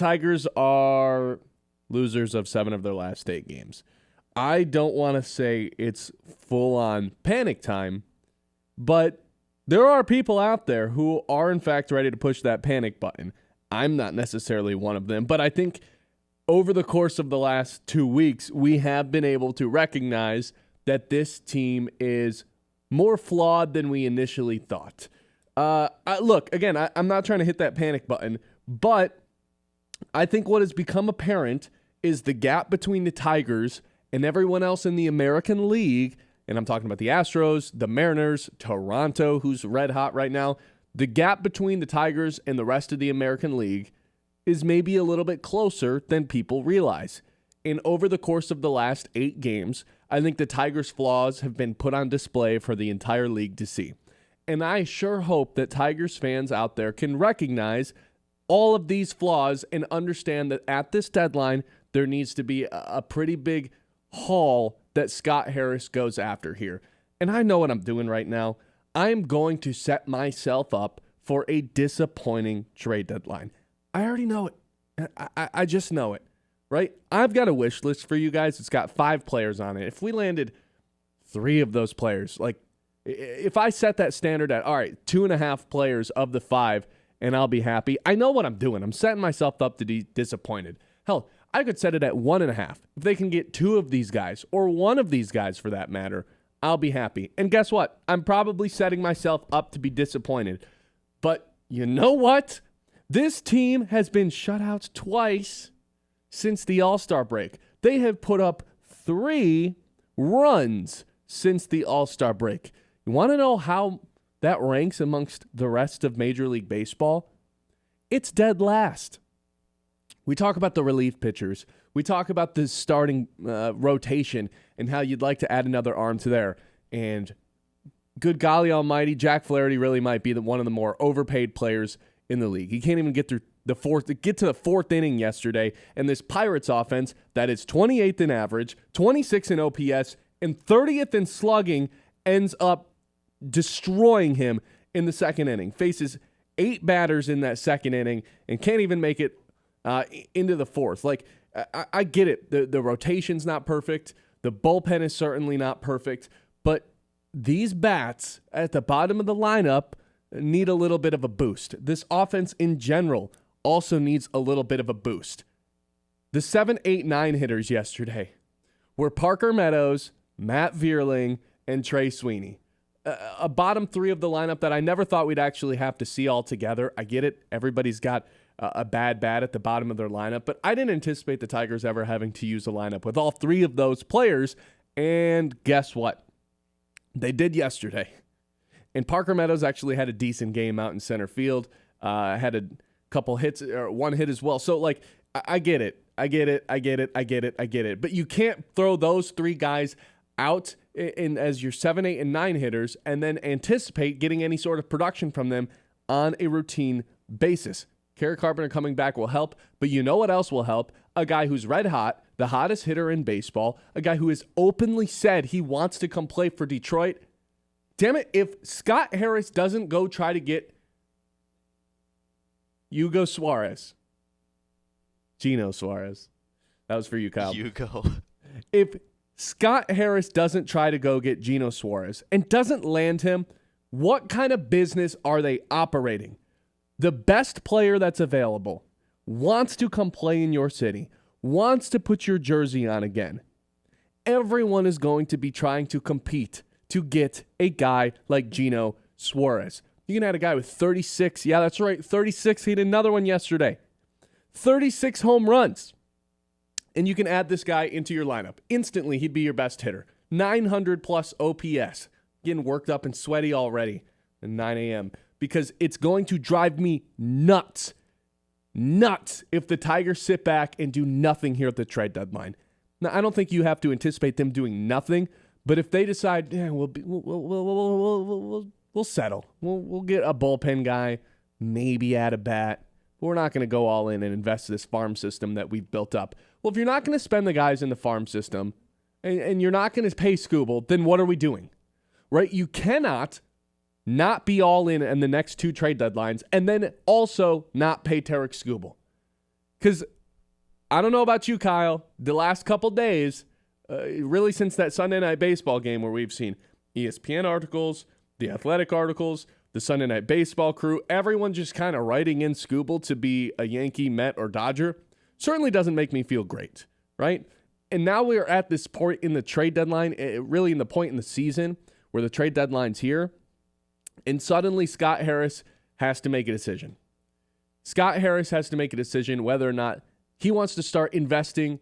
Tigers are losers of 7 of their last 8 games. I don't want to say it's full-on panic time, but there are people out there who are, in fact, ready to push that panic button. I'm not necessarily one of them, but I think over the course of the last 2 weeks, we have been able to recognize that this team is more flawed than we initially thought. Look, again, I'm not trying to hit that panic button, but I think what has become apparent is the gap between the Tigers and everyone else in the American League, and I'm talking about the Astros, the Mariners, Toronto, who's red hot right now. The gap between the Tigers and the rest of the American League is maybe a little bit closer than people realize. And over the course of the last 8 games, I think the Tigers' flaws have been put on display for the entire league to see. And I sure hope that Tigers fans out there can recognize all of these flaws and understand that at this deadline, there needs to be a pretty big haul that Scott Harris goes after here. And I know what I'm doing right now. I'm going to set myself up for a disappointing trade deadline. I already know it. I just know it, right? I've got a wish list for you guys. It's got 5 players on it. If we landed 3 of those players, like if I set that standard at, all right, 2.5 players of the 5, and I'll be happy. I know what I'm doing. I'm setting myself up to be disappointed. Hell, I could set it at 1.5. If they can get 2 of these guys, or 1 of these guys for that matter, I'll be happy. And guess what? I'm probably setting myself up to be disappointed. But you know what? This team has been shut out twice since the All-Star break. They have put up 3 runs since the All-Star break. You want to know how that ranks amongst the rest of Major League Baseball? It's dead last. We talk about the relief pitchers. We talk about the starting rotation and how you'd like to add another arm to there. And good golly almighty, Jack Flaherty really might be one of the more overpaid players in the league. He can't even get to the 4th inning yesterday. And this Pirates offense that is 28th in average, 26th in OPS, and 30th in slugging ends up destroying him in the 2nd inning. Faces 8 batters in that 2nd inning and can't even make it into the 4th. Like, I get it. The rotation's not perfect. The bullpen is certainly not perfect. But these bats at the bottom of the lineup need a little bit of a boost. This offense in general also needs a little bit of a boost. The 7, 8, 9 hitters yesterday were Parker Meadows, Matt Vierling, and Trey Sweeney. A bottom 3 of the lineup that I never thought we'd actually have to see all together. I get it. Everybody's got a bad bat at the bottom of their lineup, but I didn't anticipate the Tigers ever having to use a lineup with all 3 of those players, and guess what? They did yesterday. And Parker Meadows actually had a decent game out in center field, had a couple hits, or 1 hit as well. So, like, I get it. I get it. But you can't throw those 3 guys out as your 7, 8, and 9 hitters and then anticipate getting any sort of production from them on a routine basis. Kerry Carpenter coming back will help, but you know what else will help? A guy who's red hot, the hottest hitter in baseball, a guy who has openly said he wants to come play for Detroit. Damn it, if Scott Harris doesn't go try to get Gino Suarez. That was for you, Kyle. If Scott Harris doesn't try to go get Gino Suarez and doesn't land him, what kind of business are they operating? The best player that's available wants to come play in your city, wants to put your jersey on again. Everyone is going to be trying to compete to get a guy like Gino Suarez. You can add a guy with 36. Yeah, that's right. 36. He had another one yesterday. 36 home runs. And you can add this guy into your lineup. Instantly, he'd be your best hitter. 900 plus OPS. Getting worked up and sweaty already at 9 a.m. because it's going to drive me nuts if the Tigers sit back and do nothing here at the trade deadline. Now, I don't think you have to anticipate them doing nothing, but if they decide, we'll settle. We'll get a bullpen guy, maybe add a bat. We're not going to go all in and invest in this farm system that we've built up. Well, if you're not going to spend the guys in the farm system and you're not going to pay Scooble, then what are we doing? Right? You cannot not be all in the next 2 trade deadlines and then also not pay Tarek Skubal. Because I don't know about you, Kyle, the last couple days, really since that Sunday Night Baseball game where we've seen ESPN articles, the Athletic articles, the Sunday Night Baseball crew, everyone just kind of writing in Scooble to be a Yankee, Met, or Dodger, certainly doesn't make me feel great, right? And now we're at this point in the trade deadline, really in the point in the season where the trade deadline's here, and suddenly Scott Harris has to make a decision. Scott Harris has to make a decision whether or not he wants to start investing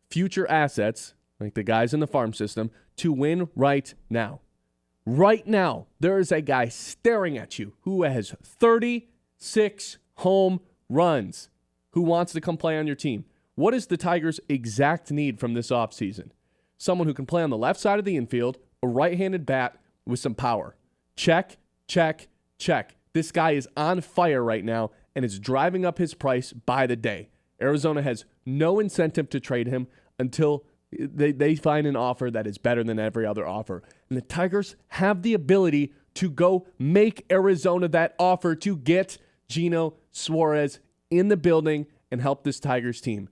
future assets, like the guys in the farm system, to win right now. Right now, there is a guy staring at you who has 36 home runs who wants to come play on your team. What is the Tigers' exact need from this offseason? Someone who can play on the left side of the infield, a right-handed bat with some power. Check, check, check. This guy is on fire right now and is driving up his price by the day. Arizona has no incentive to trade him until they find an offer that is better than every other offer. And the Tigers have the ability to go make Arizona that offer to get Gino Suarez in the building and help this Tigers team.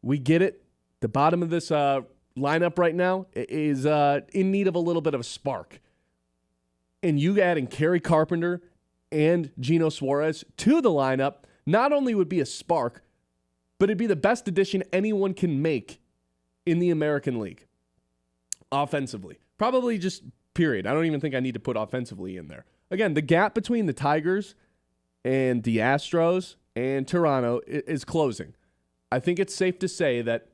We get it. The bottom of this lineup right now is in need of a little bit of a spark. And you adding Kerry Carpenter and Gino Suarez to the lineup not only would be a spark, but it'd be the best addition anyone can make in the American League. Offensively. Probably just period. I don't even think I need to put offensively in there. Again, the gap between the Tigers and the Astros and Toronto is closing. I think it's safe to say that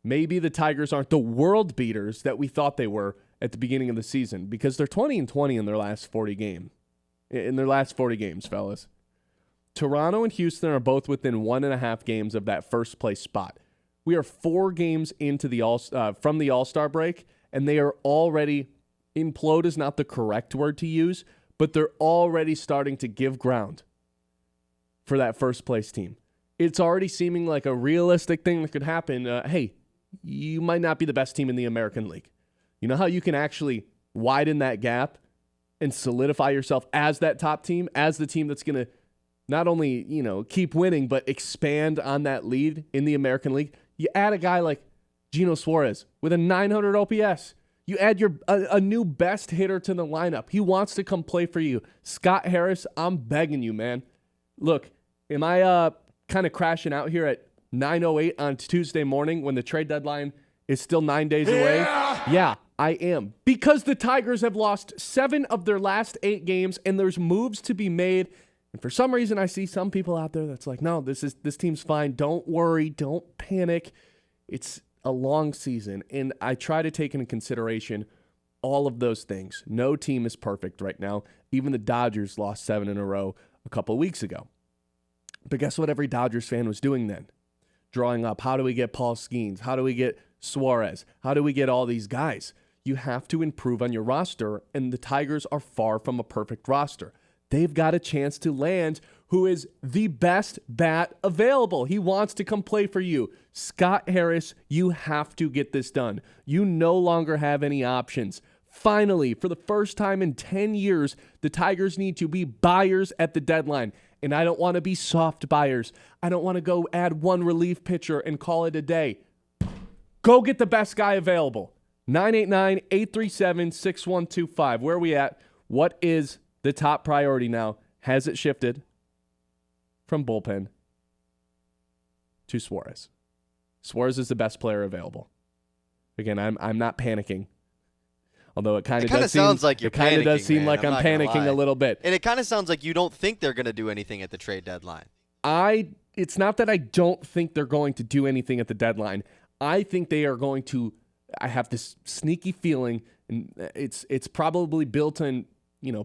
maybe the Tigers aren't the world beaters that we thought they were at the beginning of the season because they're 20-20 in their last 40 games. In their last 40 games, fellas. Toronto and Houston are both within 1.5 games of that first place spot. We are 4 games into from the All-Star break, and they are already, implode is not the correct word to use, but they're already starting to give ground for that first place team. It's already seeming like a realistic thing that could happen. Hey, you might not be the best team in the American League. You know how you can actually widen that gap and solidify yourself as that top team, as the team that's going to not only, keep winning, but expand on that lead in the American League? You add a guy like Gino Suarez with a 900 OPS. You add a new best hitter to the lineup. He wants to come play for you. Scott Harris, I'm begging you, man. Look, am I kind of crashing out here at 9:08 on Tuesday morning when the trade deadline is still 9 days away? Yeah, I am. Because the Tigers have lost 7 of their last 8 games, and there's moves to be made. And for some reason, I see some people out there that's like, no, this team's fine. Don't worry. Don't panic. It's a long season. And I try to take into consideration all of those things. No team is perfect right now. Even the Dodgers lost 7 in a row a couple of weeks ago. But guess what every Dodgers fan was doing then? Drawing up, how do we get Paul Skeens? How do we get Suarez? How do we get all these guys? You have to improve on your roster, and the Tigers are far from a perfect roster. They've got a chance to land who is the best bat available. He wants to come play for you. Scott Harris, you have to get this done. You no longer have any options. Finally, for the first time in 10 years, the Tigers need to be buyers at the deadline. And I don't want to be soft buyers. I don't want to go add one relief pitcher and call it a day. Go get the best guy available. 989-837-6125. Where are we at? What is the top priority now? Has it shifted from bullpen to Suarez? Suarez is the best player available. Again, I'm not panicking. Although it kind of does seem like you're panicking. It kind of does seem like I'm panicking a little bit. And it kind of sounds like you don't think they're going to do anything at the trade deadline. It's not that I don't think they're going to do anything at the deadline. I think they are going to. I have this sneaky feeling, and it's probably built in,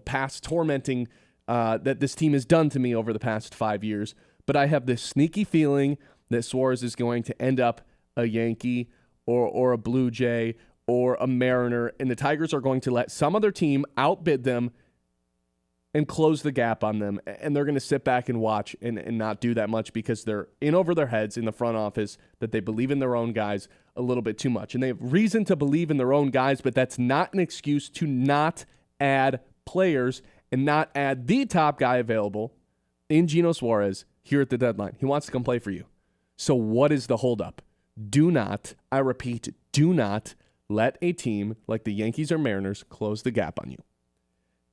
past tormenting that this team has done to me over the past 5 years. But I have this sneaky feeling that Suarez is going to end up a Yankee or a Blue Jay or a Mariner, and the Tigers are going to let some other team outbid them and close the gap on them, and they're going to sit back and watch and not do that much because they're in over their heads in the front office that they believe in their own guys a little bit too much. And they have reason to believe in their own guys, but that's not an excuse to not add players and not add the top guy available in Gino Suarez here at the deadline. He wants to come play for you. So what is the holdup? Do not, I repeat, do not let a team like the Yankees or Mariners close the gap on you.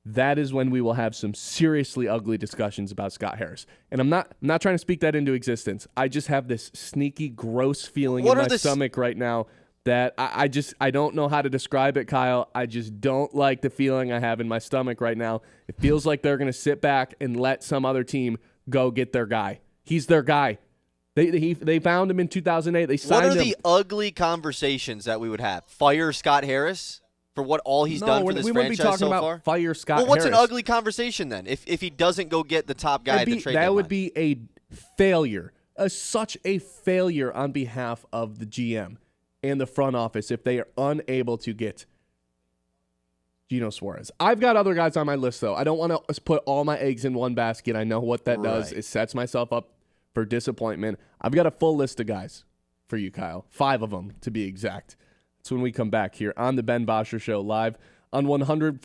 That is when we will have some seriously ugly discussions about Scott Harris. And I'm not trying to speak that into existence. I just have this sneaky, gross feeling in my stomach right now that I don't know how to describe it, Kyle. I just don't like the feeling I have in my stomach right now. It feels like they're going to sit back and let some other team go get their guy. He's their guy. They found him in 2008. They signed him. What are the ugly conversations that we would have? Fire Scott Harris for all he's done for this franchise so far? We wouldn't be talking about fire Scott Harris. Well, what's an ugly conversation then if he doesn't go get the top guy at the trade deadline? That would be a failure, such a failure on behalf of the GM and the front office if they are unable to get Gino Suarez. I've got other guys on my list, though. I don't want to put all my eggs in one basket. I know what that does. It sets myself up for disappointment. I've got a full list of guys for you, Kyle. 5 of them, to be exact. That's when we come back here on the Ben Bosscher Show live on 100.